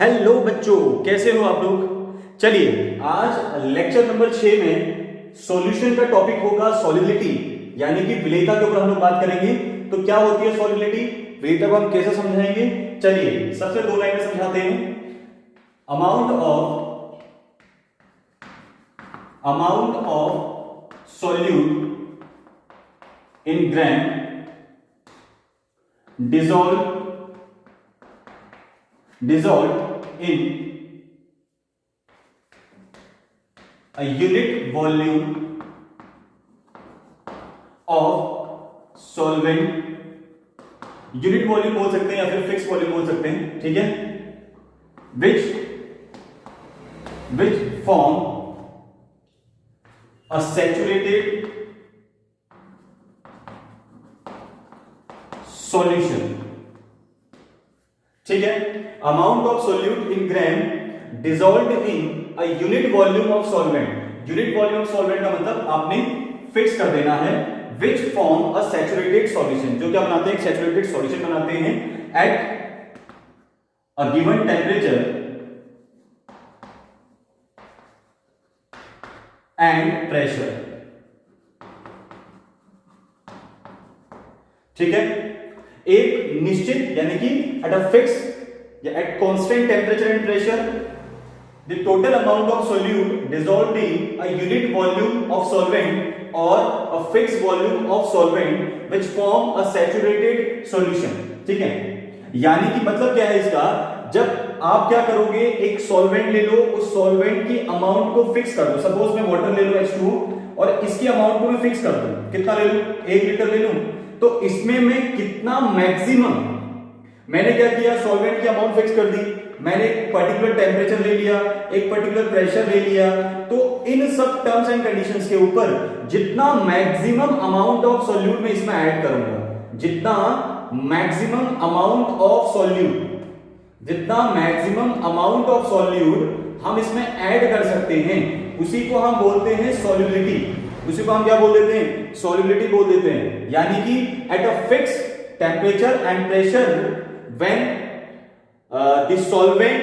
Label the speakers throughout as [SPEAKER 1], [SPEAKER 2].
[SPEAKER 1] Hello बच्चों, कैसे हो आप लोग। चलिए आज लेक्चर नंबर 6 में सॉल्यूशन का टॉपिक होगा सॉल्युबिलिटी, यानी कि विलेयता के ऊपर हम लोग बात करेंगे। तो क्या होती है सॉल्युबिलिटी, विलेयता को हम कैसे समझाएंगे। चलिए सबसे दो लाइन में समझाते हैं। Amount of solute in gram dissolved in a unit volume of solvent। Unit volume बोल सकते हैं या फिर फिक्स वॉल्यूम बोल सकते हैं, ठीक है। which form a saturated solution, ठीक है। Amount of solute in gram dissolved in a unit volume of solvent. Unit volume of solvent का मतलब आपने फिक्स कर देना है। Which form a saturated solution, जो क्या बनाते हैं, एक सैचुरेटेड सॉल्यूशन बनाते हैं at a given temperature and pressure, ठीक है। एक निश्चित यानी कि एट अ फिक्स या at constant temperature and pressure the total amount of solute dissolved in a unit volume of solvent और a fix volume of solvent which form a saturated solution, ठीक है। यानी कि मतलब क्या है इसका, जब आप क्या करोगे, एक सॉल्वेंट ले लो, उस सॉल्वेंट की अमाउंट को फिक्स कर दो। सपोज मैं वाटर ले लो H2 और इसकी अमाउंट को मैं फिक्स कर दूं, कितना ले लूं, 1 लीटर ले लूं। तो इसमें मैं कितना मैक्सिमम, मैंने क्या किया, सॉल्वेंट की अमाउंट फिक्स कर दी, मैंने एक पर्टिकुलर टेम्परेचर ले लिया, एक पर्टिकुलर प्रेशर ले लिया। तो इन सब टर्म्स एंड कंडीशंस के ऊपर जितना मैक्सिमम अमाउंट ऑफ सॉल्यूट मैं इसमें ऐड करूंगा, जितना मैक्सिमम अमाउंट ऑफ सॉल्यूट, जितना मैक्सिमम अमाउंट ऑफ सॉल्यूट हम इसमें ऐड कर सकते हैं, उसी को हम बोलते हैं सॉल्युबिलिटी। उसी को हम क्या बोल देते हैं, सॉल्युबिलिटी बोल देते हैं। यानी कि at a fix temperature and pressure when the solvent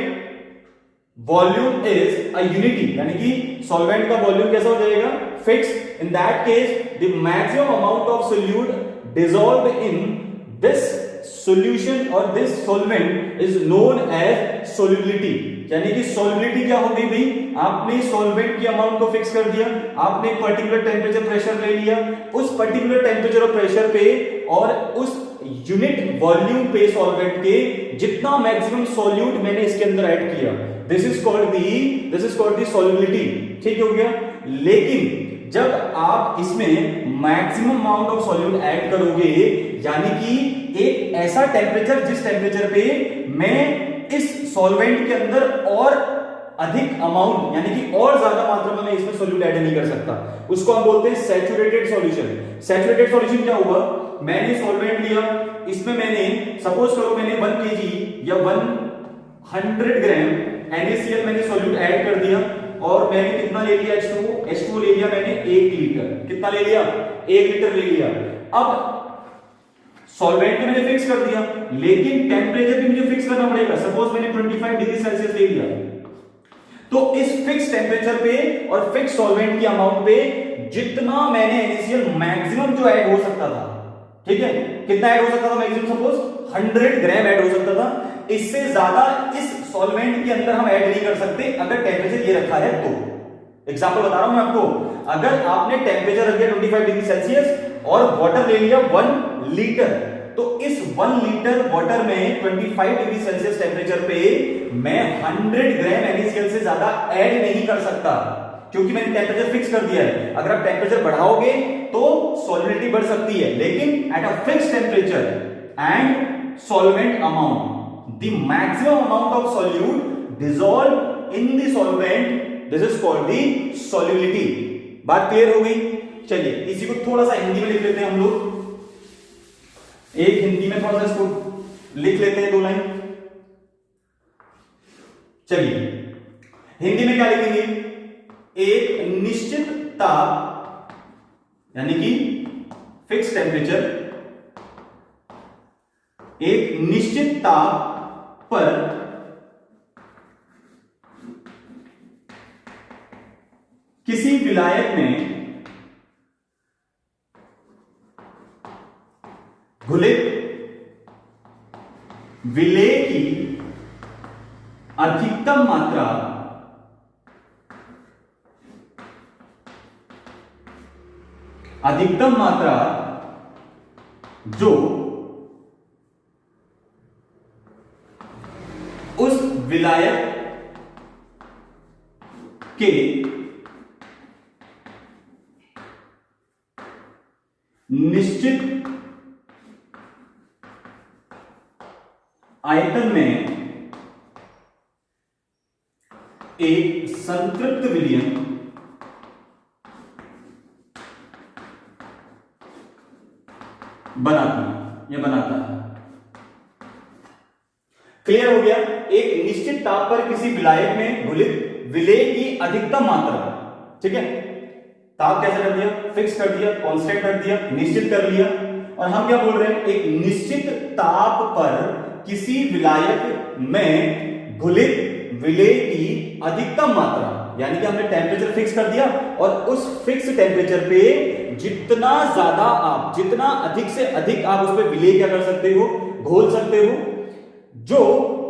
[SPEAKER 1] volume is a unity, यानी कि सॉल्वेंट का वॉल्यूम कैसा हो जाएगा, fix. In that case the maximum amount of solute dissolved in this solution और this solvent is known as solubility. यानी कि solubility क्या हो गई भाई, आपने सॉल्वेंट की अमाउंट को फिक्स कर दिया, आपने एक पर्टिकुलर टेम्परेचर प्रेशर ले लिया, उस पर्टिकुलर टेम्परेचर और प्रेशर पे और उस यूनिट वॉल्यूम पे सॉल्वेंट के जितना मैक्सिमम सॉल्यूट मैंने इसके अंदर ऐड किया, this is called the solubility, ठीक हो गया। लेकिन जब आप इसमें maximum amount of solute add करोगे, यानी कि एक ऐसा टेम्परेचर जिस टेम्परेचर पे मैं इस सॉल्वेंट के अंदर और अधिक अमाउंट यानी कि और ज्यादा मात्रा में मैं इसमें सॉल्यूट ऐड नहीं कर सकता, उसको हम बोलते हैं सैचुरेटेड सॉल्यूशन। सैचुरेटेड सॉल्यूशन क्या हुआ, मैंने सॉल्वेंट लिया, इसमें मैंने सपोज करो मैंने 1 kg या 100 ग्राम NaCl मैंने सॉल्यूट ऐड कर दिया और मैंने कितना ले लिया, H2 ले लिया मैंने 1 लीटर। कितना ले लिया, 1 लीटर ले लिया। अब सॉल्वेंट को मैंने फिक्स कर दिया, लेकिन टेम्परेचर भी मुझे फिक्स करना पड़ेगा। सपोज मैंने 25 डिग्री सेल्सियस ले लिया, तो इस फिक्स टेम्परेचर पे और फिक्स सॉल्वेंट की अमाउंट पे जितना मैंने NaCl मैक्सिमम जो ऐड हो सकता था, ठीक है, कितना ऐड हो सकता था मैक्सिमम, सपोज 100 ग्राम ऐड हो सकता था। इससे ज्यादा इस सॉल्वेंट के अंदर हम ऐड नहीं कर सकते अगर टेम्परेचर ये रखा है तो। एग्जांपल बता रहा हूं मैं आपको, अगर आपने टेम्परेचर रख दिया 25 डिग्री सेल्सियस और वाटर ले लिया 1 लीटर, तो इस 1 लीटर वाटर में 25 डिग्री सेल्सियस टेम्परेचर पे मैं 100 ग्राम NaCl से ज्यादा ऐड नहीं कर सकता, क्योंकि मैंने टेम्परेचर फिक्स कर दिया है। अगर आप टेम्परेचर बढ़ाओगे तो सॉल्युबिलिटी बढ़ सकती है, लेकिन eight a fix temperature and solvent amount, the maximum amount of solute dissolve in the solvent, this is called the solubility. बात क्लियर हो गई। चलिए इसी को थोड़ा सा हिंदी में लिख लेते हैं हम लोग, एक हिंदी में थोड़ा सा इसको लिख लेते हैं 2 लाइन। चलिए हिंदी में क्या लिखेंगे, एक निश्चित ताप यानी कि फिक्स टेम्परेचर, एक निश्चित ताप पर किसी विलायक में घुलित विलेय की अधिकतम मात्रा जो उस विलायक के निश्चित आयतन में एक संतृप्त विलयन बनाता है। क्लियर हो गया? एक निश्चित ताप पर किसी विलायक में घुलित विलेय की अधिकतम मात्रा, ठीक है, ताप कैसे कर दिया, फिक्स कर दिया, कांस्टेंट कर दिया, निश्चित कर लिया। और हम क्या बोल रहे हैं, एक निश्चित ताप पर किसी विलायक में घुलित विलेय की अधिकतम मात्रा, यानी कि हमने टेम्परेचर फिक्स कर दिया और उस फिक्स टेम्परेचर पे जितना ज्यादा आप, जितना अधिक से अधिक आप उस पर विलेय क्या कर सकते हो, घोल सकते हो, जो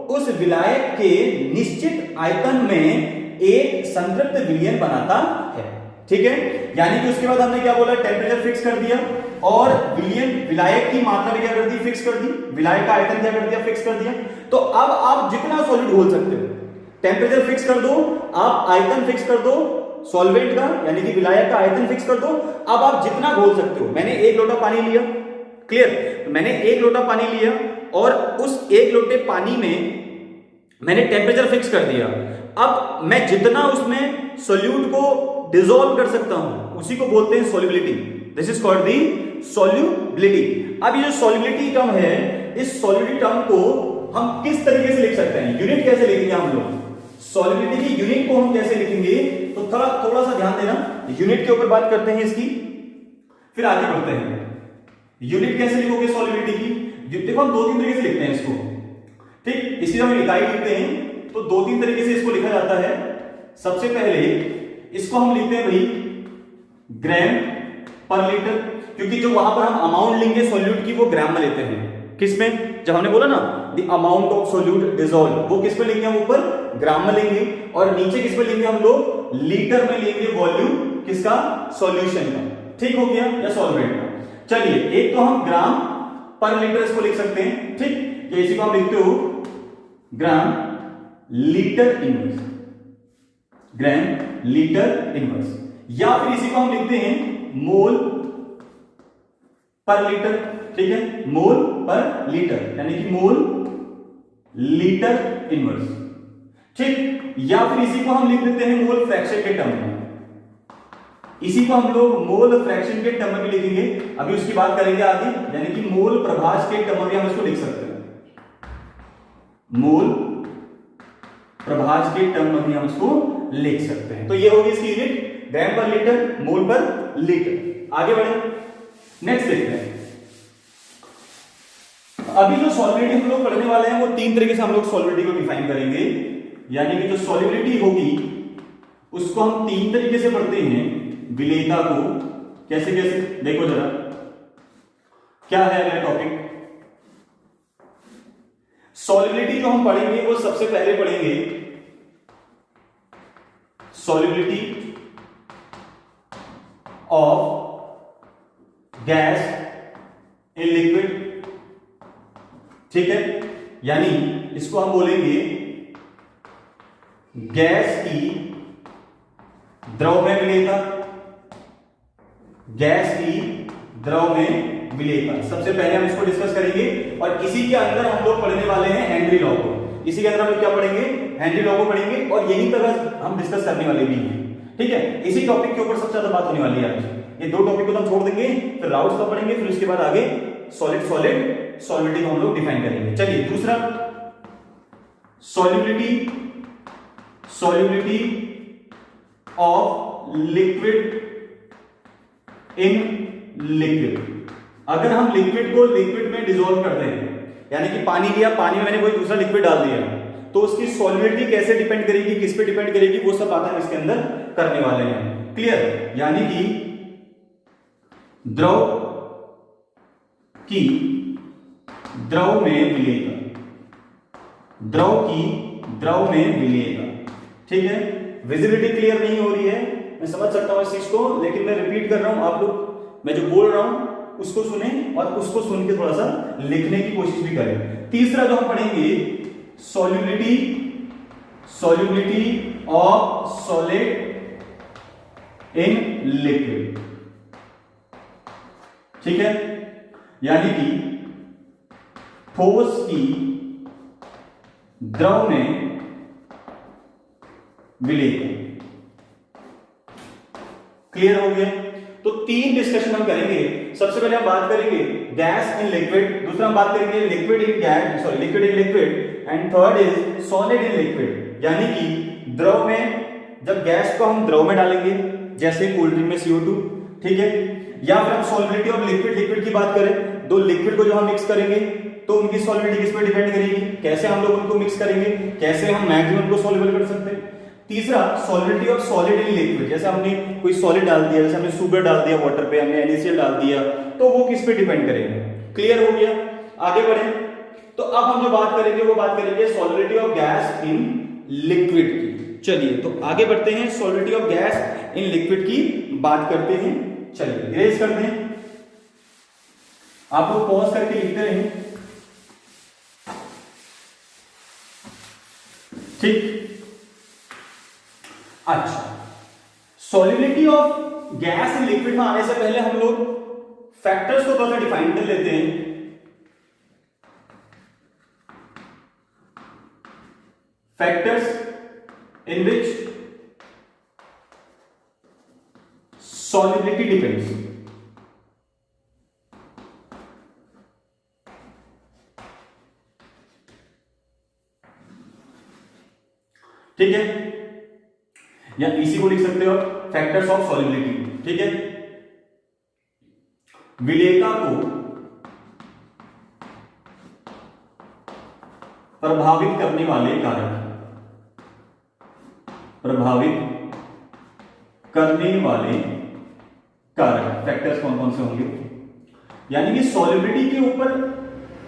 [SPEAKER 1] उस विलायक के निश्चित आयतन में एक संतृप्त विलयन बनाता है। ठीक है, यानी कि उसके बाद हमने क्या बोला, टेम्परेचर फिक्स कर दिया और विलायक की मात्रा भी क्या कर दी, फिक्स कर दी, विलायक का आयतन क्या कर दिया, फिक्स कर दिया। तो अब आप जितना सॉलिड घोल सकते हो, टेम्परेचर फिक्स कर दो, आप आयतन फिक्स कर दो सॉल्वेंट का, यानी कि विलायक का आयतन फिक्स कर दो। अब आप जितना घोल सकते हो, मैंने 1 लोटा पानी लिया, क्लियर, मैंने 1 लोटा पानी लिया और उस 1 लोटे पानी में मैंने टेम्परेचर फिक्स कर दिया। अब मैं जितना उसमें सोल्यूट को डिसॉल्व कर सकता हूं उसी को बोलते हैं solubility. This is called the solubility. अब ये जो सॉल्युबिलिटी टर्म है, इस सॉल्युबिलिटी टर्म को हम किस तरीके से लिख सकते हैं, यूनिट कैसे लिखेंगे हम लोग, सॉल्युबिलिटी की यूनिट को हम कैसे लिखेंगे, तो थोड़ा सा ध्यान देना, यूनिट के ऊपर बात करते हैं इसकी, फिर आगे बढ़ते हैं। यूनिट कैसे लिखोगे सॉल्युबिलिटी की, देखो हम 2-3 तरीके से लिखते हैं इसको, ठीक, इसी हम इकाई लिखते हैं तो 2-3 तरीके से इसको लिखा जाता है। सबसे पहले इसको हम लिखते हैं भाई ग्राम पर लीटर, क्योंकि जो वहां पर हम अमाउंट लेंगे सॉल्यूट की वो ग्राम में लेते हैं। किसमें, जब हमने बोला ना the amount of solute dissolve, वो किस में लेंगे हम, ऊपर ग्राम में लेंगे, और नीचे किस में लेंगे हम लोग, लीटर में लेंगे वॉल्यूम किसका, सॉल्यूशन का। ठीक हो गया, या सॉल्वेंट का। चलिए, एक तो हम ग्राम पर लीटर इसको लिख सकते हैं, ठीक, ये इसी को हम लिखते हो ग्राम लीटर इनवर्स, ग्राम लीटर इनवर्स, या फिर इसी को हम लिखते हैं मोल पर लीटर, ठीक है, मोल पर लीटर, यानी कि मोल लीटर इनवर्स, ठीक, या फिर इसी को हम लिख देते हैं मोल फ्रैक्शन के टर्म में, इसी को हम लोग मोल फ्रैक्शन के टर्म में भी लिखेंगे, अभी उसकी बात करेंगे आगे, यानी कि मोल प्रभाज के टर्म में हम इसको लिख सकते हैं, मोल प्रभाज के टर्म में भी हम इसको लिख सकते हैं। तो ये होगी इसकी यूनिट, ग्राम पर लीटर, मोल पर लीटर। आगे बढ़े, नेक्स्ट देखते हैं। अभी जो सॉल्युबिलिटी हम लोग पढ़ने वाले हैं वो 3 तरीके से हम लोग सॉल्युबिलिटी को डिफाइन करेंगे, यानी कि जो सॉल्युबिलिटी होगी उसको हम 3 तरीके से पढ़ते हैं, विलेयता को कैसे कैसे, देखो जरा क्या है अगला टॉपिक। सॉल्युबिलिटी जो हम पढ़ेंगे वो सबसे पहले पढ़ेंगे solubility of gas in liquid, ठीक है, यानी इसको हम बोलेंगे गैस की द्रव में विलेयता, गैस की द्रव में विलेयता। सबसे पहले हम इसको डिस्कस करेंगे और इसी के अंदर हम लोग पढ़ने वाले हैं हेनरी लॉ को। इसी के अंदर हम लोग क्या पढ़ेंगे, हेनरी लॉ को पढ़ेंगे और यही तरह हम डिस्कस करने वाले भी हैं, ठीक है। इसी टॉपिक के ऊपर सबसे ज्यादा बात होने वाली है आज। ये 2 टॉपिक को तो हम छोड़ देंगे, फिर राउट्स का पढ़ेंगे, फिर उसके बाद आगे सॉलिड सॉल्युबिलिटी को हम लोग डिफाइन करेंगे। चलिए, दूसरा solubility of liquid in liquid. अगर हम लिक्विड को लिक्विड में डिसॉल्व करते हैं, यानी कि पानी लिया, पानी में मैंने कोई दूसरा लिक्विड डाल दिया, तो उसकी सॉल्युबिलिटी कैसे डिपेंड करेगी, किस पे डिपेंड करेगी, वो सब बातें हम इसके अंदर करने वाले हैं। क्लियर? यानी कि द्रव की द्रव में विलेयता, द्रव की द्रव में विलेयता। ठीक है, विजिबिलिटी क्लियर नहीं हो रही है, मैं समझ सकता हूं इस चीज को, लेकिन मैं रिपीट कर रहा हूं, आप लोग मैं जो बोल रहा हूं उसको सुने और उसको सुन के थोड़ा सा लिखने की कोशिश भी करें। तीसरा जो हम पढ़ेंगे, solubility, solubility of solid in liquid. ठीक है, यानी कि ठोस की द्रव में विलेयता। क्लियर हो गया? तो तीन डिस्कशन हम करेंगे। सबसे पहले हम बात करेंगे गैस इन लिक्विड, दूसरा हम बात करेंगे liquid in gas, sorry liquid in liquid, and third is solid in liquid. यानी कि द्रव में, जब गैस को हम द्रव में डालेंगे जैसे कोल्ड ड्रिंक में CO2, ठीक है, या फिर हम सॉल्युबिलिटी ऑफ लिक्विड, लिक्विड की बात करें, दो लिक्विड को जो हम मिक्स करेंगे तो उनकी सॉल्युबिलिटी किस पे डिपेंड करेगी, कैसे हम लोग उनको मिक्स करेंगे, कैसे हम मैक्सिमम को सॉल्युबल कर सकते हैं। तीसरा solubility of solid in liquid, जैसे हमने कोई सॉलिड डाल दिया, जैसे हमने शुगर डाल दिया वाटर पे, हमने NaCl डाल दिया, तो वो किस पे डिपेंड करेगा। क्लियर हो गया? आगे बढ़े तो अब हम जो बात करेंगे वो बात करेंगे solubility of gas in liquid की। चलिए तो आगे बढ़ते हैं, solubility of gas in liquid की बात करते हैं। चलिए इरेज करते हैं, आप लोग पॉज करके लिखते रहें। ठीक, अच्छा, solubility of gas in liquid में आने से पहले हम लोग फैक्टर्स को थोड़ा सा डिफाइन कर लेते हैं। Factors in which solubility depends. ठीक है, या इसी को लिख सकते हो फैक्टर्स ऑफ सॉल्युबिलिटी। ठीक है, विलेयता को प्रभावित करने वाले कारक, प्रभावित करने वाले कारक फैक्टर्स कौन कौन से होंगे, यानी कि सॉल्युबिलिटी के ऊपर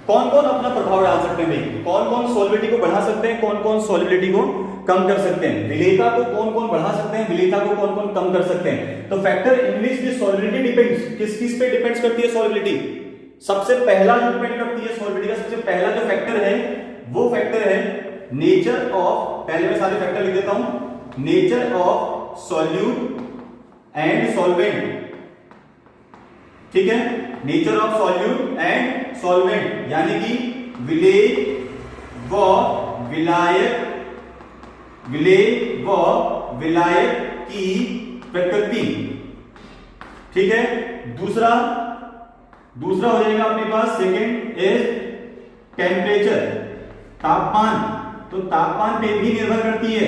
[SPEAKER 1] कौन कौन अपना प्रभाव डाल सकते हैं भाई, कौन कौन सॉल्युबिलिटी को बढ़ा सकते हैं, कौन कौन सॉल्युबिलिटी को कम कर सकते हैं, विलेयता को कौन कौन बढ़ा सकते हैं, विलेयता को कौन कौन कम कर सकते हैं। तो factor in which the solubility depends, किस किस पे डिपेंड्स करती है सॉल्युबिलिटी। सबसे पहला जो डिपेंड करती है सॉल्युबिलिटी का, सबसे पहला जो फैक्टर है वो फैक्टर है नेचर ऑफ, पहले मैं सारे फैक्टर लिख देता हूं, nature of solute and solvent. ठीक है, nature of solute and solvent, यानी कि विलेय व विलायक, विलेय व विलायक की प्रकृति। ठीक है, दूसरा हो जाएगा अपने पास, सेकंड इज टेम्परेचर, तापमान, तो तापमान पे भी निर्भर करती है।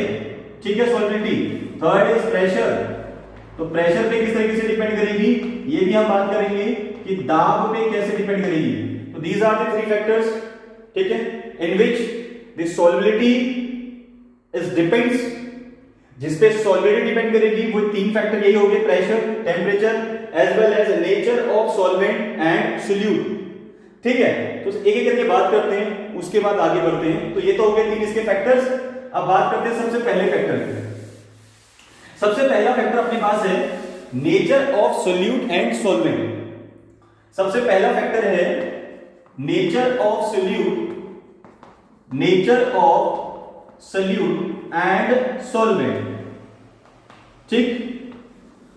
[SPEAKER 1] ठीक है, सॉल्युबिलिटी। थर्ड इज प्रेशर, तो प्रेशर पे किस तरीके से डिपेंड करेगी ये भी हम बात करेंगे कि दाब पे कैसे डिपेंड करेगी। तो these are the three factors, ठीक है, in which the solubility is depends, जिसपे सॉल्युबिलिटी डिपेंड करेगी वो तीन फैक्टर यही हो गए, pressure, temperature as well as nature of solvent and solute. ठीक है, तो एक एक करके बात करते हैं, उसके बाद आगे बढ़ते हैं। तो ये तो हो गए तीन इसके फैक्टर्स। अब बात करते हैं सबसे पहले फैक्टर की। सबसे पहला फैक्टर अपने पास है nature of solute and solvent. सबसे पहला फैक्टर है nature of solute, nature of solute and solvent. ठीक,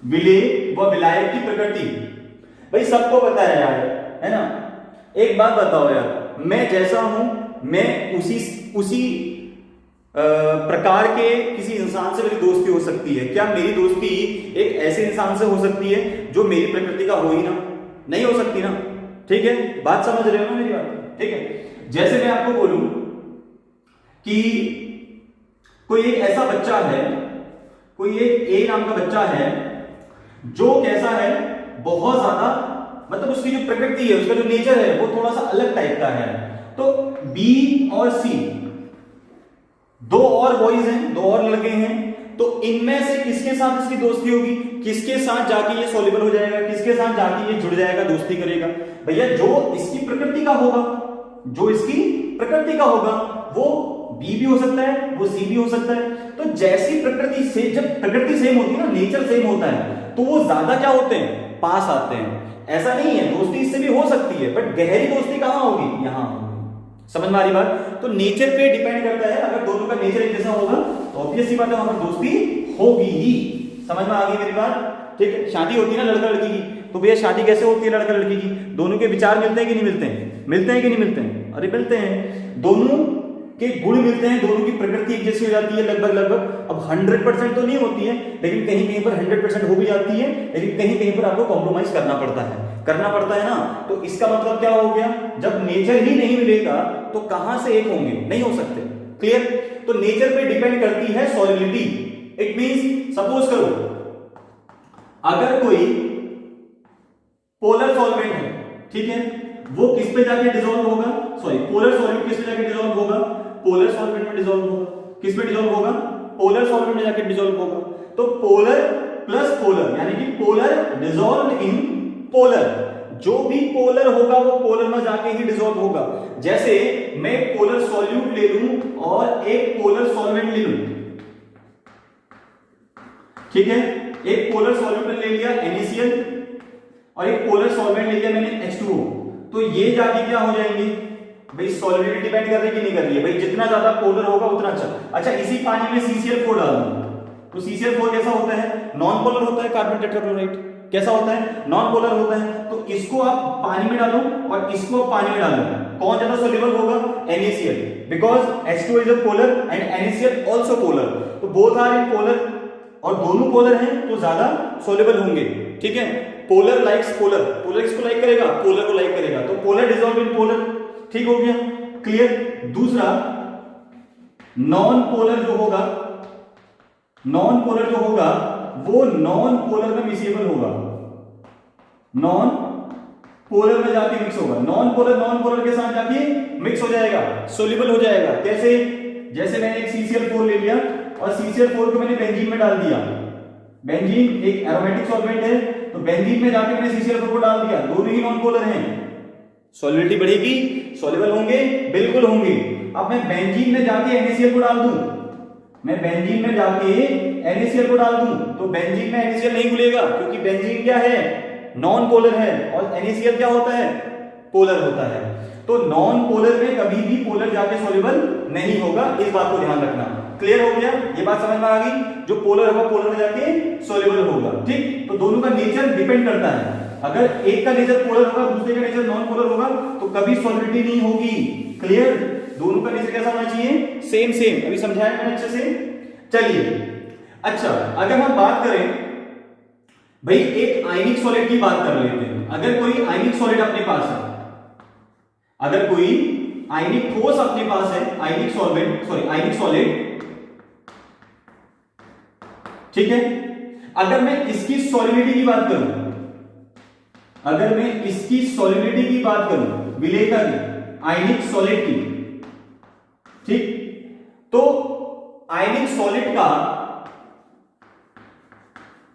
[SPEAKER 1] विलेय व विलायक की प्रकृति भाई सबको पता है यार, है ना। एक बात बताओ यार, मैं जैसा हूं मैं उसी प्रकार के किसी इंसान से मेरी दोस्ती हो सकती है क्या? मेरी दोस्ती एक ऐसे इंसान से हो सकती है जो मेरी प्रकृति का हो ही ना? नहीं हो सकती ना। ठीक है, बात समझ रहे हो ना मेरी बात? ठीक है, जैसे मैं आपको बोलूं कि कोई एक ऐसा बच्चा है, कोई एक ए नाम का बच्चा है जो कैसा है, बहुत ज्यादा, मतलब उसकी जो प्रकृति है, उसका जो नेचर है वो थोड़ा सा अलग टाइप का है। तो बी और सी, दो और बॉयज हैं, दो और लड़के हैं, तो इनमें से किसके साथ इसकी दोस्ती होगी, किसके साथ जाके ये सॉल्युबल हो जाएगा, किसके साथ जाके ये जुड़ जाएगा, दोस्ती करेगा? भैया जो इसकी प्रकृति का होगा, जो इसकी प्रकृति का होगा वो बी भी हो सकता है, वो सी भी हो सकता है। तो जैसी प्रकृति से, जब प्रकृति सेम होती है ना, नेचर सेम होता है, तो वो ज्यादा क्या होते हैं, पास आते हैं। ऐसा नहीं है, दोस्ती इससे भी हो सकती है, बट गहरी दोस्ती कहां होगी, यहां होगी। समझ में आ रही बात? तो नेचर पे डिपेंड करता है, अगर दोनों का नेचर एक जैसा होगा तो ऑब्वियस सी बात है वहां पर दोस्ती होगी ही। समझ में आ गई मेरी बात? ठीक है, शादी होती है ना लड़का लड़की की, तो भैया शादी कैसे होती है लड़का लड़की की? दोनों के विचार मिलते हैं कि नहीं मिलते हैं? मिलते हैं कि नहीं मिलते हैं? अरे मिलते हैं। दोनों के गुण मिलते हैं, दोनों की प्रकृति एक जैसी हो जाती है लगभग लगभग। अब 100% तो नहीं होती है, लेकिन कहीं कहीं पर 100% हो भी जाती है, लेकिन कहीं कहीं पर आपको कॉम्प्रोमाइज करना पड़ता है ना। तो इसका मतलब क्या हो गया, जब नेचर ही नहीं मिलेगा तो कहां से एक होंगे, नहीं हो सकते। क्लियर? तो नेचर पे डिपेंड करती है सॉल्युबिलिटी। इट मींस सपोज करो अगर कोई पोलर सॉल्वेंट है, ठीक है, वो किस पे जाके डिसॉल्व होगा, सॉरी पोलर सॉल्वेंट किस पे जाके डिसॉल्व होगा, पोलर सॉल्वेंट में डिसॉल्व होगा। किस पे डिसॉल्व होगा, पोलर सॉल्वेंट में जाके डिसॉल्व होगा। तो पोलर प्लस पोलर यानी कि पोलर डिसॉल्व इन पोलर, जो भी पोलर होगा वो पोलर में जाके ही डिसॉल्व होगा। जैसे मैं एक पोलर सॉल्यूट ले लूं और एक पोलर सॉल्वेंट ले लूं, ठीक है, एक पोलर सॉल्यूट ले लिया NaCl और एक पोलर सॉल्वेंट ले लिया मैंने H2O, तो ये जाके क्या हो जाएंगे भाई, सॉल्युबिलिटी डिपेंड कर रही है कि नहीं कर रही है भाई, जितना ज्यादा पोलर होगा उतना अच्छा। अच्छा, इसी पानी में CCl4 डाल दूं तो CCl4 कैसा होता है, नॉन पोलर होता है, कार्बन टेट्राक्लोराइड कैसा होता है, नॉन पोलर होता है। तो इसको आप पानी में डालो और इसको आप पानी में डालो, कौन ज्यादा सोल्यूबल होगा, NaCl, because H2O is a polar and NaCl also polar, तो बोथ आर इन पोलर और दोनों पोलर हैं तो ज्यादा सोल्यूबल होंगे। ठीक है, पोलर लाइक्स पोलर, पोलर इसको लाइक करेगा, पोलर को लाइक करेगा, तो पोलर डिसॉल्व इन पोलर। ठीक हो गया, क्लियर। दूसरा, नॉन पोलर जो होगा, नॉन पोलर जो होगा वो नॉन पोलर में मिसेबल होगा, नॉन पोलर में जाके मिक्स होगा, नॉन पोलर के साथ जाके मिक्स हो जाएगा, सोल्यूबल हो जाएगा। कैसे, जैसे मैंने एक CCl4 ले लिया और CCl4 को मैंने बेंजीन में डाल दिया, बेंजीन एक एरोमेटिक सॉल्वेंट है, तो बेंजीन में जाके मैंने CCl4 को डाल दिया, दोनों ही नॉन पोलर हैं, सॉल्युबिलिटी बढ़ेगी, सोल्यूबल होंगे, बिल्कुल होंगे। अब मैं बेंजीन में जाके NaCl को डाल दूं, मैं बेंजीन में जाके NaCl को डाल दूं तो बेंजीन में NaCl नहीं घुलेगा, क्योंकि बेंजीन क्या है, नॉन पोलर है, और NaCl क्या होता है, पोलर होता है। तो नॉन पोलर में कभी भी पोलर जाके सॉल्युबल नहीं होगा, इस बात को ध्यान रखना। क्लियर हो गया, ये बात समझ में आ गई, जो पोलर होगा पोलर में जाके सॉल्युबल होगा। ठीक, तो दोनों का नेचर डिपेंड करता है, अगर एक का नेचर पोलर होगा दूसरे का नेचर नॉन पोलर होगा तो कभी सॉल्युबिलिटी नहीं होगी। क्लियर, दोनों का नेचर कैसा होना चाहिए, सेम सेम। अभी समझाया मैंने अच्छे से। चलिए, अच्छा अगर हम बात करें भाई एक आयनिक सॉलिड की बात कर लेते हैं। अगर कोई आयनिक सॉलिड अपने पास है, अगर कोई आयनिक ठोस अपने पास है, आयनिक सॉल्वेंट, सॉरी आयनिक सॉलिड, ठीक है, अगर मैं इसकी सॉल्युबिलिटी की बात करूं, अगर मैं इसकी सॉल्युबिलिटी की बात करूं, विलेयता की, आयनिक सॉलिड की, ठीक, तो आयनिक सॉलिड का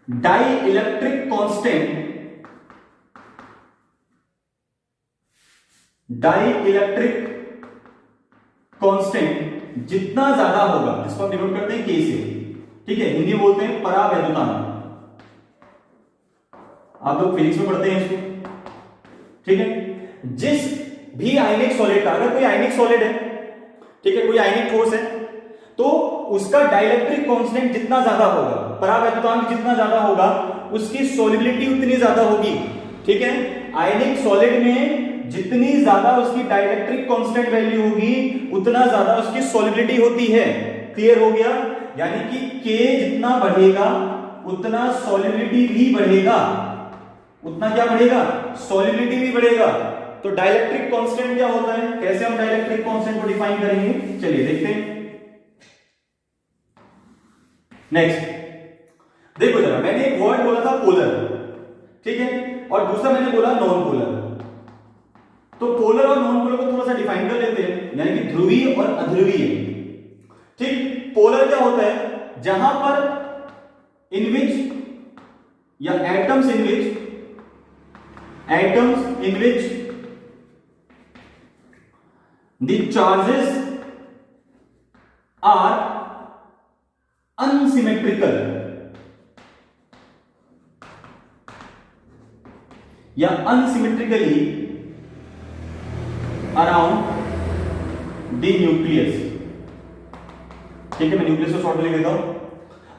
[SPEAKER 1] dielectric constant, dielectric constant जितना ज्यादा होगा, जिसको हम डिनोट करते हैं K से, ठीक है, हिंदी बोलते हैं परावैद्युतांक, आप लोग फिजिक्स में पढ़ते हैं इसको, ठीक है। जिस भी आयनिक सॉलिड का, अगर कोई आयनिक सॉलिड है, ठीक है, कोई आयनिक ठोस है, तो उसका डाइलेक्ट्रिक कांस्टेंट जितना ज्यादा होगा, परावैद्युतांक जितना ज्यादा होगा, उसकी सॉल्युबिलिटी उतनी ज्यादा होगी। ठीक है, आयनिक सॉलिड में जितनी ज्यादा उसकी डाइलेक्ट्रिक कांस्टेंट वैल्यू होगी उतना ज्यादा उसकी सॉल्युबिलिटी होती है। क्लियर हो गया, यानी कि K जितना बढ़ेगा उतना सॉल्युबिलिटी भी बढ़ेगा, उतना क्या बढ़ेगा, सॉल्युबिलिटी भी बढ़ेगा। तो डाइलेक्ट्रिक कांस्टेंट क्या होता है, कैसे हम डाइलेक्ट्रिक कांस्टेंट को डिफाइन करेंगे, चलिए देखते हैं। नेक्स्ट देखो जरा, मैंने एक वर्ड बोला था पोलर, ठीक है, और दूसरा मैंने बोला नॉन पोलर। तो पोलर और नॉन पोलर को थोड़ा सा डिफाइन कर लेते हैं, यानी कि ध्रुवीय और अध्रुवीय। ठीक, पोलर क्या होता है, जहां पर इन विच या atoms in which the charges are unsymmetrical या unsymmetrically around the nucleus। ठीक है, मैं न्यूक्लियस को शॉर्ट में लिख देता हूं।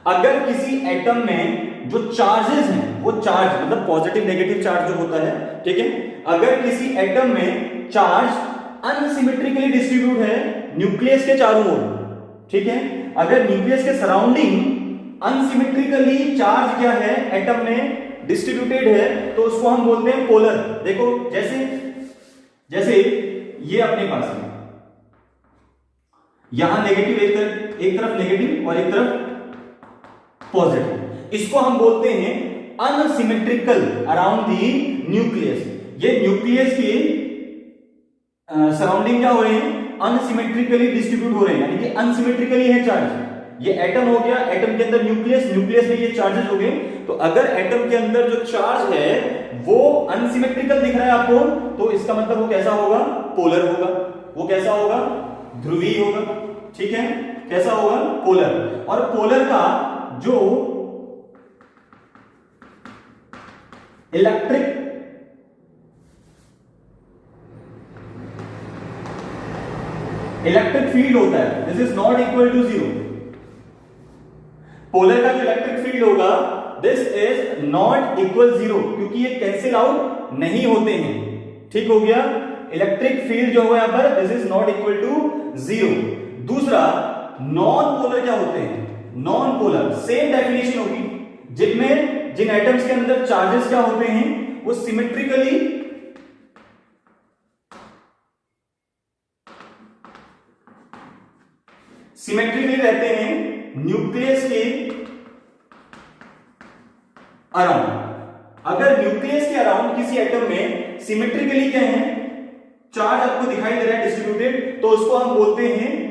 [SPEAKER 1] अगर किसी एटम में जो चार्जेस हैं, वो चार्ज मतलब पॉजिटिव नेगेटिव चार्ज जो होता है, ठीक है, अगर किसी एटम में चार्ज अनसिमेट्रिकली डिस्ट्रीब्यूट है न्यूक्लियस के चारों ओर, ठीक है, अगर न्यूक्लियस के सराउंडिंग अनसिमेट्रिकली चार्ज क्या है एटम में डिस्ट्रीब्यूटेड है, तो उसको हम बोलते हैं पोलर। देखो जैसे ये अपने पास है, यहां नेगेटिव एक तरफ नेगेटिव और एक तरफ पॉजिटिव, इसको हम बोलते हैं अनसिमेट्रिकल अराउंड दी न्यूक्लियस। ये न्यूक्लियस के सराउंडिंग क्या हो रहे हैं, अनसिमेट्रिकली डिस्ट्रीब्यूट हो रहे हैं, यानी कि अनसिमेट्रिकली है चार्ज। ये एटम हो गया, एटम के अंदर न्यूक्लियस, न्यूक्लियस में ये चार्जेस हो गए। तो अगर एटम के अंदर जो चार्ज है वो अनसिमेट्रिकल दिख रहा है आपको, तो इसका मतलब वो कैसा होगा, पोलर होगा। वो कैसा होगा, ध्रुवीय होगा। ठीक है, कैसा होगा, पोलर। और पोलर का जो इलेक्ट्रिक फील्ड होता है, this is not equal to zero. Polar का जो इलेक्ट्रिक फील्ड होगा this is not equal zero, क्योंकि ये कैंसिल आउट नहीं होते हैं। ठीक हो गया, इलेक्ट्रिक फील्ड जो होगा यहां पर this is not equal to zero. दूसरा, नॉन पोलर क्या होते हैं, नॉन पोलर सेम डेफिनेशन होगी, जिन एटम्स के अंदर चार्जेस क्या होते हैं वो सिमेट्रिकली रहते हैं न्यूक्लियस के अराउंड। अगर न्यूक्लियस के अराउंड किसी एटम में सिमेट्रिकली क्या है, चार्ज आपको दिखाई दे रहा है डिस्ट्रीब्यूटेड, तो उसको हम बोलते हैं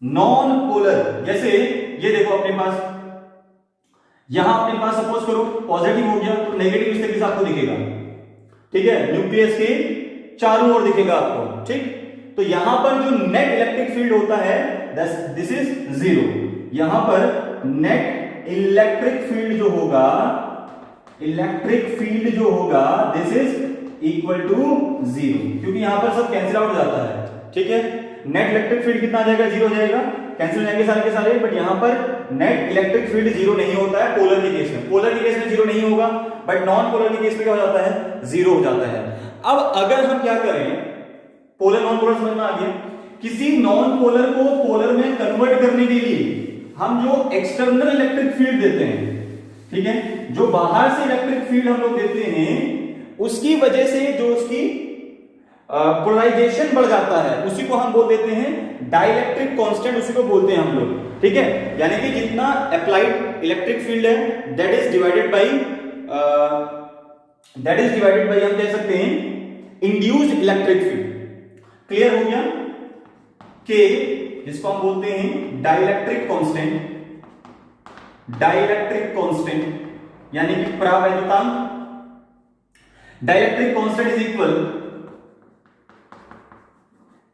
[SPEAKER 1] नॉन पोलर। जैसे ये देखो अपने पास, यहां अपने पास सपोज करो पॉजिटिव हो गया, तो नेगेटिव इस तरीके से आपको दिखेगा। ठीक है, न्यूक्लियस के चारों ओर दिखेगा आपको। ठीक, तो यहां पर जो नेट इलेक्ट्रिक फील्ड होता है दिस इज जीरो। यहां पर नेट इलेक्ट्रिक फील्ड जो होगा, this is equal to zero, क्योंकि यहां पर सब कैंसिल आउट हो जाता है। ठीक है, नेट इलेक्ट्रिक फील्ड कितना आ जाएगा, जीरो हो जाएगा, कैंसिल हो जाएंगे सारे के सारे। बट यहां पर नेट इलेक्ट्रिक फील्ड जीरो नहीं होता है पोलर के केस में। पोलर के केस में जीरो नहीं होगा, बट नॉन पोलर के केस में क्या हो जाता है, जीरो हो जाता है। अब अगर हम क्या करें, पोलर नॉन पोलर समझ में आ गया, किसी नॉन पोलर को पोलर में कन्वर्ट करने के लिए हम जो एक्सटर्नल इलेक्ट्रिक फील्ड देते हैं, ठीक है, जो बाहर से इलेक्ट्रिक फील्ड हम लोग देते हैं, उसकी वजह से जो उसकी पोलराइजेशन बढ़ जाता है, उसी को हम बोल देते हैं डाइलेक्ट्रिक कांस्टेंट, उसी को बोलते हैं हम लोग। ठीक है, यानी कि जितना अप्लाइड इलेक्ट्रिक फील्ड है दैट इज डिवाइडेड बाय हम कह सकते हैं इंड्यूस्ड इलेक्ट्रिक फील्ड। क्लियर हो गया, के जिसको हम बोलते हैं डाइलेक्ट्रिक कांस्टेंट यानी कि परावैद्युतांक। Dielectric constant is equal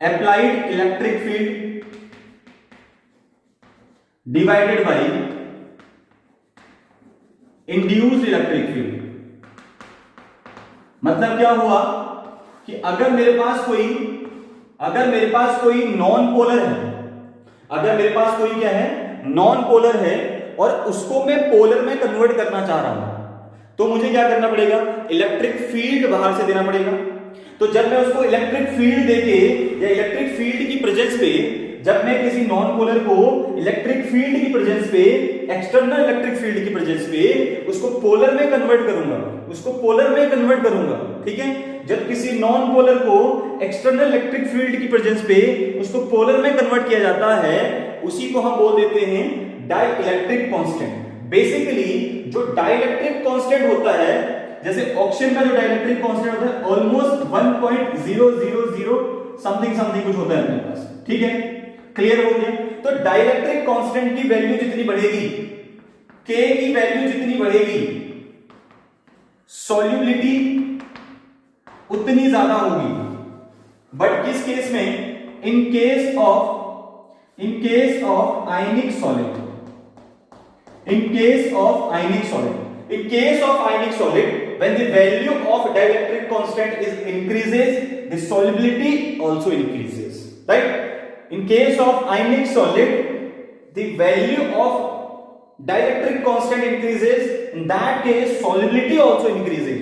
[SPEAKER 1] applied electric field divided by induced electric field. मतलब क्या हुआ कि अगर मेरे पास कोई नॉन पोलर है, अगर मेरे पास कोई क्या है, नॉन पोलर है, और उसको मैं पोलर में कन्वर्ट करना चाह रहा हूं, तो मुझे क्या करना पड़ेगा, इलेक्ट्रिक फील्ड बाहर से देना पड़ेगा। तो जब मैं उसको इलेक्ट्रिक फील्ड देके या इलेक्ट्रिक फील्ड की प्रेजेंस पे, जब मैं किसी नॉन पोलर को इलेक्ट्रिक फील्ड की प्रेजेंस पे, एक्सटर्नल इलेक्ट्रिक फील्ड की प्रेजेंस पे उसको पोलर में कन्वर्ट करूंगा, ठीक है, जब किसी नॉन पोलर को एक्सटर्नल इलेक्ट्रिक फील्ड की प्रेजेंस पे उसको पोलर में कन्वर्ट किया जाता है, उसी को हम बोल देते हैं डाइलेक्ट्रिक कांस्टेंट। बेसिकली जो डाइलेक्ट्रिक कांस्टेंट होता है, जैसे ऑक्सीजन का जो डाइलेक्ट्रिक कांस्टेंट होता है ऑलमोस्ट 1.000 समथिंग कुछ होता है अपने पास। ठीक है, क्लियर हो गया। तो डाइलेक्ट्रिक कांस्टेंट की वैल्यू जितनी बढ़ेगी, के की वैल्यू जितनी बढ़ेगी, सॉल्युबिलिटी उतनी ज्यादा होगी। बट किस केस में? इन case of ionic solid, in case of ionic solid, when the value of dielectric constant is increases, the solubility also increases, right? In case of ionic solid, the value of dielectric constant increases, in that case solubility also increases।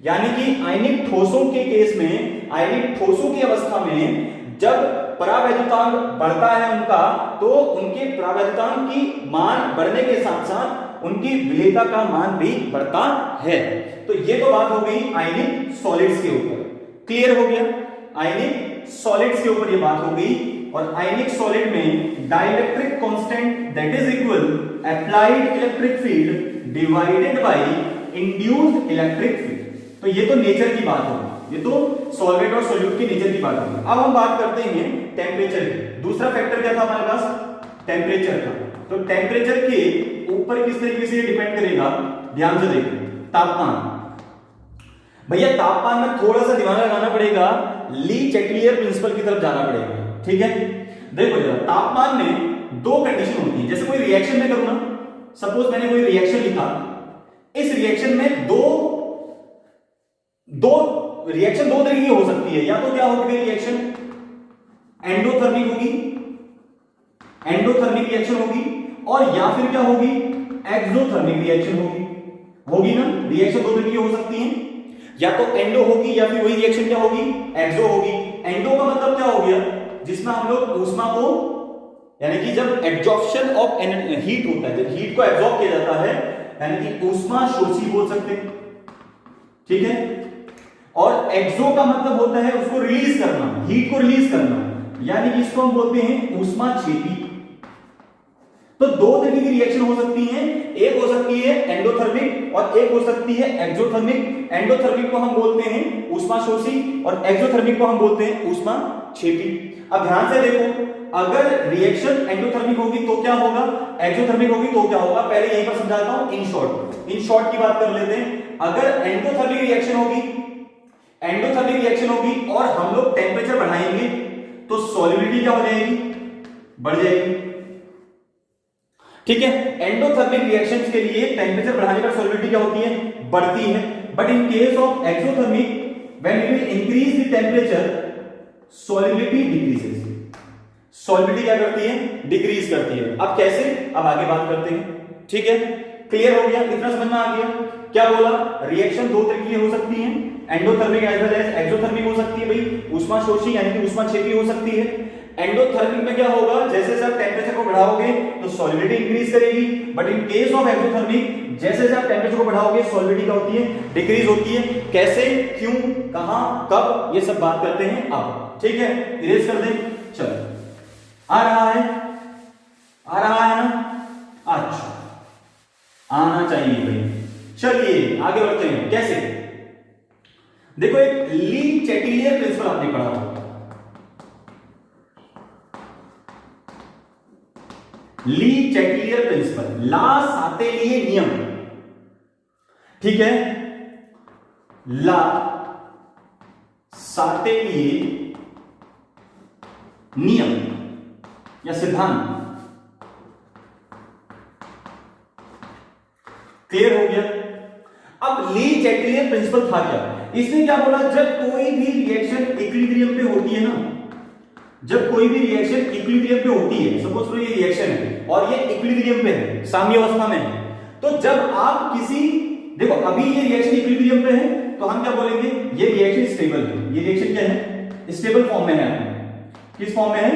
[SPEAKER 1] यानी कि आयनिक ठोसों के case में, आयनिक ठोसों की अवस्था में जब परावैद्युतांक बढ़ता है उनका, तो उनके परावैद्युतांक की मान बढ़ने के साथ साथ उनकी विलेयता का मान भी बढ़ता है। तो ये तो बात हो गई आयनिक सॉलिड्स के ऊपर। क्लियर हो गया? आयनिक सॉलिड्स के ऊपर ये बात हो गई। और आयनिक सॉलिड में dielectric constant that is equal applied electric field divided by induced electric field. तो ये तो नेचर की बात होगी, ये तो सॉल्वेंट और सोल्यूट की नेचर की बात होगी। अब हम बात करते हैं टेम्परेचर की। दूसरा फैक्टर क्या था हमारे पास? टेम्परेचर था। तो टेम्परेचर के ऊपर किस तरीके से डिपेंड करेगा? ध्यान से देखो, तापमान। भैया तापमान में थोड़ा सा दिमाग लगाना पड़ेगा, ली चैटलियर प्रिंसिपल की तरफ जाना पड़ेगा। ठीक है, देखो जरा, तापमान में दो कंडीशन होती है। जैसे कोई रिएक्शन में करूं ना, सपोज मैंने कोई रिएक्शन लिखा, इस रिएक्शन में रिएक्शन दो तरीके की हो सकती है। या तो क्या होगी रिएक्शन? एंडोथर्मिक होगी, एंडोथर्मिक रिएक्शन होगी, और या फिर क्या होगी? एक्सोथर्मिक रिएक्शन होगी ना। रिएक्शन दो तरीके की हो सकती है, या तो एंडो होगी या फिर वही रिएक्शन क्या होगी? एक्सो होगी। एंडो का मतलब क्या हो गया? जिसमें हम लोग ऊष्मा को, यानी कि जब एब्जॉर्प्शन ऑफ हीट होता है, जब हीट को एब्जॉर्ब किया जाता है, यानी कि ऊष्मा शोषी बोल सकते हैं। ठीक है। और एक्सो का मतलब होता है उसको रिलीज करना, हीट को रिलीज करना, यानी कि इसको हम बोलते हैं ऊष्माक्षेपी। तो दो तरीके की रिएक्शन हो सकती है, एक हो सकती है एंडोथर्मिक और एक हो सकती है एक्सोथर्मिक। एंडोथर्मिक को हम बोलते हैं ऊष्माशोषी और एक्सोथर्मिक को हम बोलते हैं ऊष्माक्षेपी। अब ध्यान से देखो, अगर रिएक्शन एंडोथर्मिक होगी तो क्या होगा, एक्सोथर्मिक होगी तो क्या होगा, पहले यहीं पर समझाता हूं इन शॉर्ट की बात कर लेते हैं। अगर एंडोथर्मिक रिएक्शन होगी और हम लोग टेम्परेचर बढ़ाएंगे तो सॉल्युबिलिटी क्या हो जाएगी? बढ़ जाएगी। ठीक है, एंडोथर्मिक रिएक्शंस के लिए टेम्परेचर बढ़ाने पर सॉल्युबिलिटी क्या होती है? बढ़ती है। But in case of exothermic, when we will increase the temperature, solubility decreases. Solubility क्या करती है? डिक्रीज करती है। अब कैसे? अब आगे बात करते हैं। ठीक है, क्लियर हो गया? इतना समझ में आ गया? क्या बोला? रिएक्शन दो तरीके की हो सकती है, endothermic as well as exothermic हो सकती है भाई, ऊष्माशोषी यानी कि ऊष्माक्षेपी हो सकती है। एंडोथर्मिक में क्या होगा? जैसे जैसे आप टेम्परेचर को बढ़ाओगे तो सॉल्युबिलिटी इंक्रीज करेगी। But in case of exothermic, जैसे जैसे आप टेम्परेचर को बढ़ाओगे सॉल्युबिलिटी क्या होती है? डिक्रीज होती है। कैसे, क्यों, कहां, कब, ये सब बात करते हैं अब। ठीक है, इरेज कर दें। चलो, आ रहा है ना? अच्छा, आना चाहिए भाई। चलिए आगे बढ़ते हैं। कैसे? देखो, एक ली चैटलियर प्रिंसिपल आपने पढ़ा होगा। ली चैटलियर प्रिंसिपल, ला सातेलिए नियम। ठीक है, ला सातेलिए नियम या सिद्धांत। क्लियर हो गया? अब ली चैटलियर प्रिंसिपल था क्या? इसने क्या बोला? जब कोई भी रिएक्शन इक्विलिब्रियम पे होती है ना, जब कोई भी रिएक्शन इक्विलिब्रियम पे होती है, सपोज करो ये रिएक्शन है और ये इक्विलिब्रियम पे है, साम्य अवस्था में है, तो जब आप किसी, देखो अभी ये रिएक्शन इक्विलिब्रियम पे है तो हम क्या बोलेंगे? ये रिएक्शन स्टेबल है। ये रिएक्शन क्या है? स्टेबल फॉर्म में है। किस फॉर्म में है?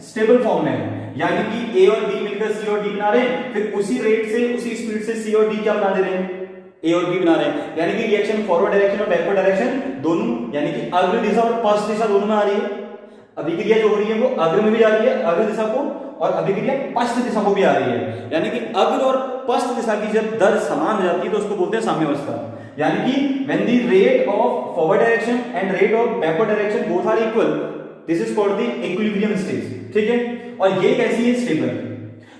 [SPEAKER 1] स्टेबल फॉर्म में है। यानी कि ए और बी मिलकर सी और डी बना रहे हैं, फिर उसी रेट से, उसी स्पीड से सी और डी क्या बना दे रहे हैं? ए और बी बना रहे हैं। यानी कि रिएक्शन फॉरवर्ड डायरेक्शन और बैकवर्ड डायरेक्शन दोनों, यानी कि अग्र दिशा और पश्च दिशा दोनों में आ रही है। अभिक्रिया जो हो रही है वो अग्र में भी जा रही है, अग्र दिशा को, और अभिक्रिया पश्च दिशा को भी आ रही है। यानी कि अग्र और पश्च दिशा की जब दर समान हो जाती है तो उसको बोलते हैं साम्यावस्था। यानी कि when the rate of forward direction and rate of backward direction both are equal, this is called the equilibrium stage, ठीक है। और ये कैसी है, स्टेबल।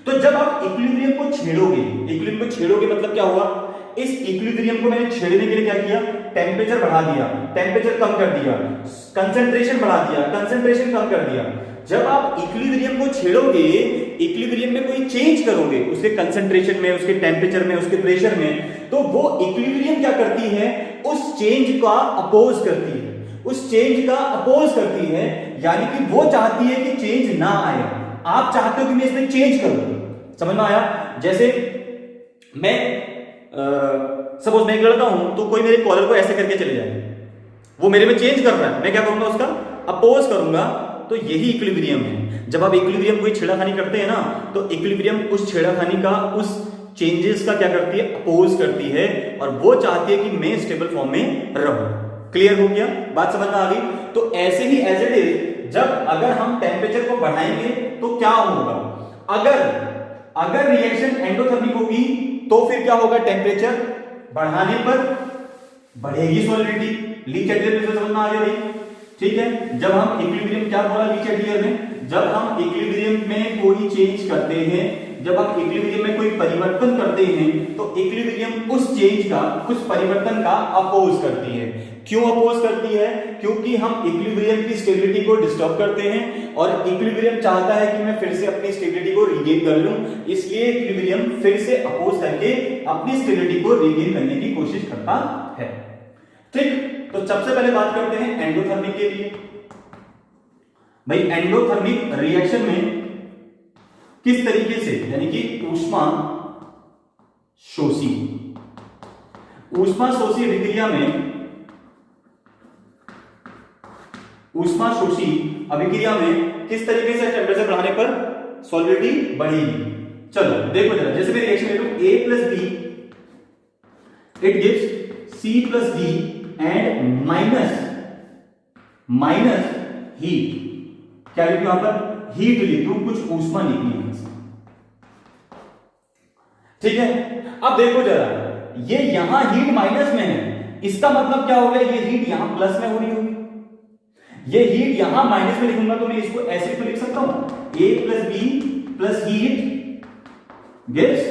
[SPEAKER 1] तो जब आप इक्विलिब्रियम को छेड़ोगे, इक्विलिब्रियम को छेड़ोगे मतलब क्या हुआ, इस इक्विलिब्रियम को मैंने छेड़ने के लिए क्या किया, टेम्परेचर बढ़ा दिया, टेम्परेचर कम कर दिया, कंसंट्रेशन बढ़ा दिया, कंसंट्रेशन कम कर दिया। जब आप इक्विलिब्रियम को छेड़ोगे, इक्विलिब्रियम में कोई चेंज करोगे, उसके कंसंट्रेशन में, उसके टेम्परेचर में, उसके प्रेशर में, तो वो इक्विलिब्रियम क्या करती है, उस चेंज का अपोज करती है, उस चेंज का अपोज करती है। यानी कि वो चाहती है कि चेंज ना आए, आप चाहते हो कि मैं इसमें चेंज करूं। समझ में आया? जैसे मैं सपोज मैं एक लड़का हूं, तो कोई मेरे कॉलर को ऐसे करके चले जाए, वो मेरे में चेंज कर रहा है, मैं क्या करूंगा, उसका अपोज करूंगा। तो यही इक्विलिब्रियम है। जब आप इक्विलिब्रियम कोई छेड़खानी करते हैं ना, तो इक्विलिब्रियम उस छेड़खानी का, उस चेंजेस का क्या करती है, अपोज करती है, और वो चाहती है कि मैं स्टेबल फॉर्म में रहूं। क्लियर हो गया? बात समझ में आ गई? तो ऐसे ही एज इट इज, जब अगर हम टेम्परेचर को बढ़ाएंगे तो क्या होगा, अगर रिएक्शन एंडोथर्मिक होगी तो फिर क्या होगा, टेम्परेचर बढ़ाने पर बढ़ेगी सॉलिडिटी। लीच एट ईयर समझ में आ गया भाई? ठीक है। जब हम इक्विलिब्रियम, क्या बोला लीच एट ईयर में, जब हम इक्विलिब्रियम में कोई चेंज करते हैं, जब हम इक्विलिब्रियम में कोई परिवर्तन करते हैं, तो इक्विलिब्रियम उस चेंज का, उस परिवर्तन का अपोज करती है। क्यों अपोज करती है? क्योंकि हम इक्विलिब्रियम की स्टेबिलिटी को डिस्टर्ब करते हैं, और इक्विलिब्रियम चाहता है कि मैं फिर से अपनी स्टेबिलिटी को रीगेन कर लूं, इसलिए इक्विलिब्रियम फिर से अपोज करके अपनी स्टेबिलिटी को रीगेन करने की कोशिश करता है। ठीक, तो सबसे पहले बात करते हैं एंडोथर्मिक के लिए। भाई एंडोथर्मिक रिएक्शन में किस तरीके से, यानी कि ऊष्मा शोषी, ऊष्मा शोषी अभिक्रिया में, ऊष्मा शोषी अभिक्रिया में किस तरीके से टेम्परेचर बढ़ाने पर सॉलिडिटी बढ़ेगी। चलो देखो जरा, जैसे मैं रिएक्शन ले लूं A plus B, it gives C plus D and minus heat. क्या लिखूं यहां पर, हीट लिखूं, कुछ ऊष्मा निकली यहां से। ठीक है। अब देखो जरा, ये यहां हीट माइनस में है, इसका मतलब क्या हो गया, ये हीट यहां प्लस में हो रही होगी, ये हीट यहां माइनस में लिखूंगा तो मैं इसको ऐसे तो लिख सकता हूं, A plus B plus heat gives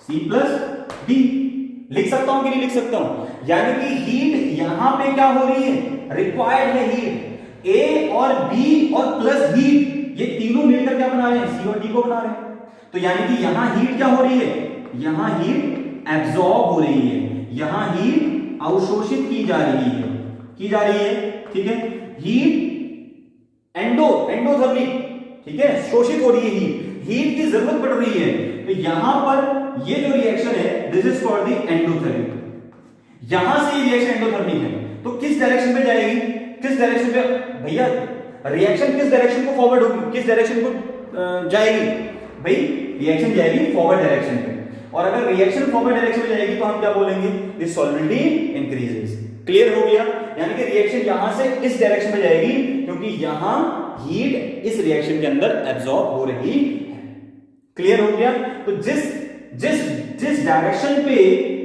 [SPEAKER 1] C plus D। लिख सकता हूं कि नहीं लिख सकता हूं? यानी कि हीट यहां पे क्या हो रही है, रिक्वायर्ड है हीट। A और B और प्लस हीट, ये तीनों मिलकर क्या बना रहे हैं, C और D को बना रहे हैं। तो यानी कि यहां हीट क्या हो रही है, यहां हीट एब्जॉर्ब हो रही है, यहां हीट अवशोषित की जा रही है। ठीक है। हीट एंडोथर्मिक, ठीक है, शोषित हो रही है, हीट की जरूरत पड़ रही है। तो यहां पर ये जो रिएक्शन है, this is called the endothermic. यहां से ये रिएक्शन एंडोथर्मिक है, तो किस डायरेक्शन में जाएगी, किस डायरेक्शन पे भैया रिएक्शन, किस डायरेक्शन को फॉरवर्ड होगी, किस डायरेक्शन को जाएगी भाई, रिएक्शन जाएगी फॉरवर्ड डायरेक्शन पे। और अगर रिएक्शन फॉरवर्ड डायरेक्शन में जाएगी तो हम क्या बोलेंगे, दिस सॉलिडिटी इंक्रीजेस। क्लियर हो गया? यानी कि रिएक्शन यहां से इस डायरेक्शन में जाएगी, क्योंकि यहां हीट इस रिएक्शन के अंदर एब्जॉर्ब हो रही है। क्लियर हो गया? तो जिस डायरेक्शन पे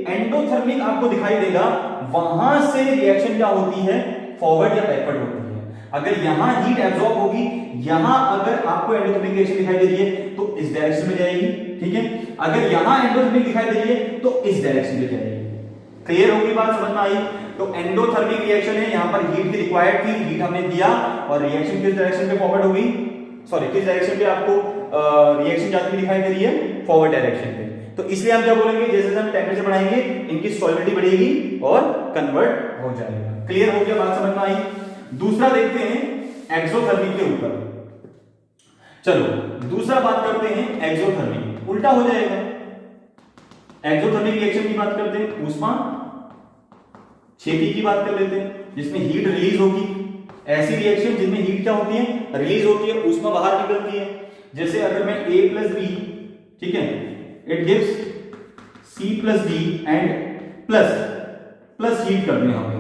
[SPEAKER 1] एंडोथर्मिक आपको दिखाई देगा, वहां से रिएक्शन क्या होती है, फॉरवर्ड या बैकवर्ड होती है। अगर यहां हीट एब्जॉर्ब होगी, यहां अगर आपको एंडोथर्मिक रिएक्शन दिखाई दे रही है तो इस डायरेक्शन में जाएगी, ठीक है। अगर यहां एंडोथर्मिक दिखाई दे रही है तो इस डायरेक्शन में जाएगी। क्लियर होगी बात, समझ में आई? तो एंडोथर्मिक रिएक्शन है, यहां पर हीट की रिक्वायर्ड थी, हीट हमने दिया, और रिएक्शन किस डायरेक्शन पे फॉरवर्ड होगी, सॉरी किस डायरेक्शन पे आपको रिएक्शन जाती हुई दिखाई दे रही है, फॉरवर्ड डायरेक्शन पे। तो इसलिए हम क्या बोलेंगे, जैसे हम टेम्परेचर बढ़ाएंगे, इनकी सॉलिडिटी बढ़ेगी और कन्वर्ट हो जाएगा। क्लियर हो गया बात, समझ में आई? दूसरा देखते हैं एक्सोथर्मिक के ऊपर। चलो दूसरा बात करते हैं एक्सोथर्मिक, उल्टा हो जाएगा। एक्सोथर्मिक रिएक्शन की बात करते हैं, ऊष्मा छेदी की बात कर लेते हैं, जिसमें हीट रिलीज होगी। ऐसी रिएक्शन जिनमें हीट क्या होती है, रिलीज होती है, ऊष्मा बाहर निकलती है। जैसे अगर मैं A प्लस बी, ठीक है, it gives C plus D and plus heat कर दूं यहां पे,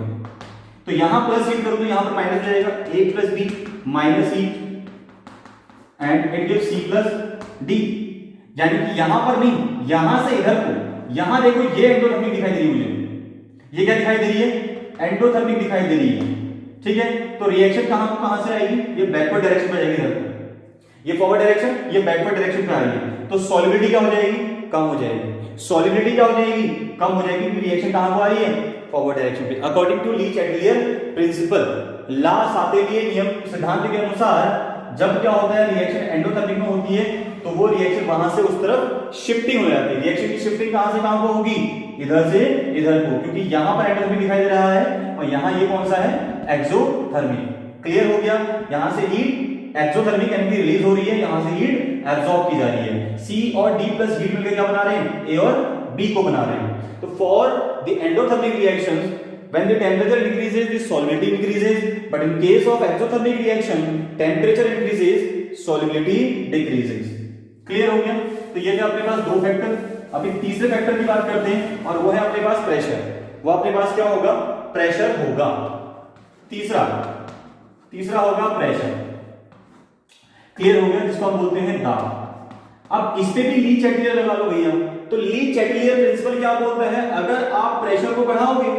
[SPEAKER 1] तो यहां प्लस हीट करूं तो यहां पर माइनस हो जाएगा, A plus B minus heat and it gives C plus D। यानी कि यहां पर नहीं, यहां से इधर को, यहां देखो ये एंडोथर्मिक दिखाई दे रही है मुझे, ये क्या दिखाई दे रही है, एंडोथर्मिक दिखाई दे रही है। ठीक है, तो रिएक्शन कहां से आएगी, ये बैकवर्ड डायरेक्शन में जाएगी इधर, ये फॉरवर्ड डायरेक्शन, ये बैकवर्ड डायरेक्शन पे आएगी, तो सॉल्युबिलिटी क्या हो जाएगी, कम हो जाएगी। सॉल्युबिलिटी क्या हो जाएगी, कम हो जाएगी, क्योंकि रिएक्शन कहां को आ रही है, फॉरवर्ड डायरेक्शन पे। According to Le Chatelier principle, Le Chatelier नियम सिद्धांत के अनुसार जब क्या होता है, रिएक्शन एंडोथर्मिक में होती है तो वो रिएक्शन वहां से उस तरफ शिफ्टिंग हो जाती है। रिएक्शन की शिफ्टिंग कहां से कहां को होगी, इधर से इधर को, क्योंकि यहां पर एंडोथर्मिक दिखाई दे रहा है और यहां ये कौन सा है, एक्सोथर्मिक। क्लियर हो गया, यहां से हीट एक्सोथर्मिक यानी कि रिलीज हो रही है, यहां से हीट एब्सॉर्ब की जा रही है। सी और डी प्लस हीट मिलकर क्या बना रहे हैं, ए और बी को बना रहे हैं। तो for the endothermic reactions when the temperature increases the solubility increases, but in case of exothermic reaction temperature increases solubility decreases। Clear हो गया, तो ये थे अपने पास दो फैक्टर। अभी तीसरे फैक्टर की बात करते हैं और वो है अपने पास प्रेशर। वो अपने पास क्या होगा, प्रेशर होगा। तीसरा होगा प्रेशर। क्लियर हो गया, जिसको हम बोलते हैं दाब। अब इस पे भी ली चैटलियर लगा लो भैया। तो ली चैटलियर प्रिंसिपल क्या बोलता है, अगर आप प्रेशर को बढ़ाओगे,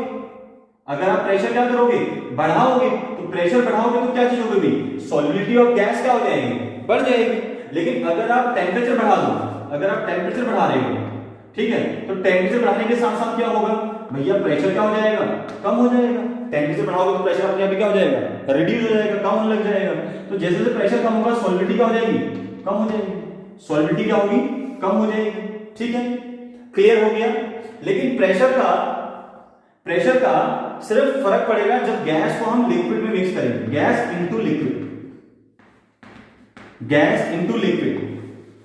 [SPEAKER 1] अगर आप प्रेशर क्या करोगे, बढ़ाओगे, तो प्रेशर बढ़ाओगे तो क्या चीज होगी, सॉल्युबिलिटी ऑफ गैस क्या हो जाएगी, बढ़ जाएगी। लेकिन अगर आप टेम्परेचर बढ़ा दो, अगर आप टेम्परेचर बढ़ा रहे हो, ठीक है, तो टेम्परेचर बढ़ाने के साथ साथ क्या होगा भैया, प्रेशर क्या हो जाएगा, कम हो जाएगा। टेम्परेचर बढ़ाओगे तो प्रेशर अपने आप ही क्या हो जाएगा, रिड्यूस हो जाएगा, कम होने लग जाएगा। तो जैसे जैसे प्रेशर कम होगा सॉल्युबिलिटी क्या हो जाएगी, कम हो जाएगी। सॉल्युबिलिटी क्या होगी, कम हो जाएगी। ठीक है, क्लियर हो गया। लेकिन प्रेशर का सिर्फ फर्क पड़ेगा जब गैस को हम लिक्विड में मिक्स करेंगे, गैस इनटू लिक्विड,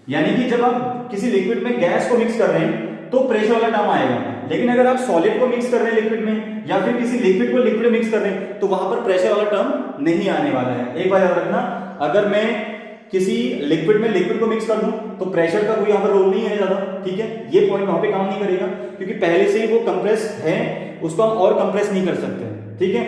[SPEAKER 1] यानी कि जब आप किसी लिक्विड में गैस को मिक्स कर रहे हैं तो प्रेशर वाला टर्म आएगा। लेकिन अगर आप सॉलिड को मिक्स कर रहे हैं लिक्विड में, या फिर किसी लिक्विड को लिक्विड में मिक्स कर रहे हैं, तो वहां पर प्रेशर वाला टर्म नहीं आने वाला है। एक बार याद रखना, अगर मैं किसी लिक्विड में लिक्विड को मिक्स कर दूं तो प्रेशर का कोई यहां पर रोल नहीं है ज्यादा। ठीक है, ये पॉइंट वहां पे काम नहीं करेगा, क्योंकि पहले से ही वो कंप्रेस है, उसको हम और कंप्रेस नहीं कर सकते। ठीक है,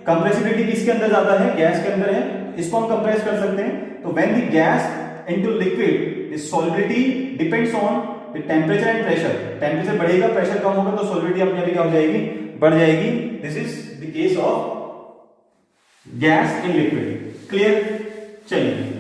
[SPEAKER 1] कंप्रेसिबिलिटी किसके अंदर ज्यादा है, गैस के अंदर है, इसको हम कंप्रेस कर सकते हैं। तो when the gas into liquid the solubility depends on the temperature and pressure. Temperature बढ़ेगा, प्रेशर कम होगा, तो सॉल्युबिलिटी अपने आप क्या हो जाएगी, बढ़ जाएगी। This is the case of gas in liquid. Clear, चलिए